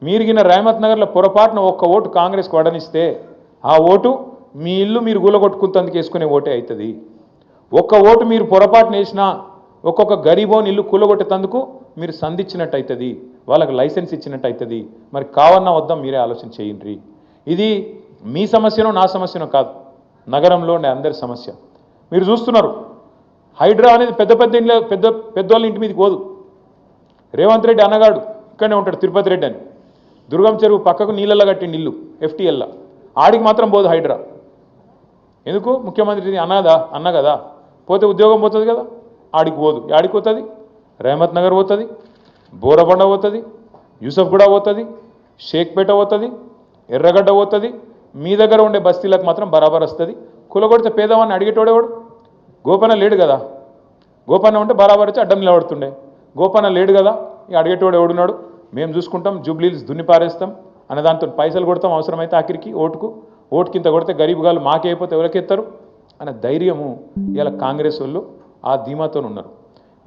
మీరిగిన రేమత్ నగర్లో పొరపాటున ఒక్క ఓటు కాంగ్రెస్కి వడనిస్తే ఆ ఓటు మీ ఇల్లు మీరు గూలగొట్టుకుంటందుకు వేసుకునే ఓటే అవుతుంది. ఒక్క ఓటు మీరు పొరపాటున వేసినా ఒక్కొక్క గరీబోని ఇల్లు కూలగొట్టేందుకు మీరు సంధించినట్టు అవుతుంది, వాళ్ళకి లైసెన్స్ ఇచ్చినట్టు అవుతుంది. మరి కావన్నా వద్దాం మీరే ఆలోచన చేయండి. ఇది మీ సమస్యనో నా సమస్యనో కాదు, నగరంలో ఉండే అందరి సమస్య. మీరు చూస్తున్నారు, హైడ్రా అనేది పెద్ద పెద్ద ఇంట్లో పెద్దోళ్ళ ఇంటి మీదకి పోదు. రేవంత్ రెడ్డి అన్నగాడు ఇక్కడనే ఉంటాడు, తిరుపతి రెడ్డి అని, దుర్గం చెరువు పక్కకు నీళ్ళల్లో కట్టిండి ఇల్లు FTLలో, ఆడికి మాత్రం పోదు హైడ్రా. ఎందుకు? ముఖ్యమంత్రి అన్న కదా, పోతే ఉద్యోగం పోతుంది కదా, ఆడికి పోదు. ఆడికి పోతుంది, రేమత్ నగర్ పోతుంది, బోరబండ పోతుంది, యూసఫ్గూడ పోతుంది, షేక్పేట పోతుంది, ఎర్రగడ్డ పోతుంది. మీ దగ్గర ఉండే బస్తీలకు మాత్రం బరాబర్ వస్తుంది. కులగొడితే పేదవాడిని అడిగేటోడేవాడు? గోపన్న లేడు కదా, గోపన్న ఉంటే బరాబర్ వచ్చి అడ్డం నిలబడుతుండే. గోపన్న లేడు కదా, ఇక అడిగేటోడు ఎవడున్నాడు? మేము చూసుకుంటాం, జూబ్లీస్ దున్ని పారేస్తాం అనే దాంతో పైసలు కొడతాం, అవసరమైతే ఆఖరికి ఓటుకింత కొడితే గరీబ్ గాళ్ళు మాకే అయిపోతే ఎవరికెత్తారు అనే ధైర్యము ఇలా కాంగ్రెస్ వాళ్ళు ఆ ధీమాతో ఉన్నారు.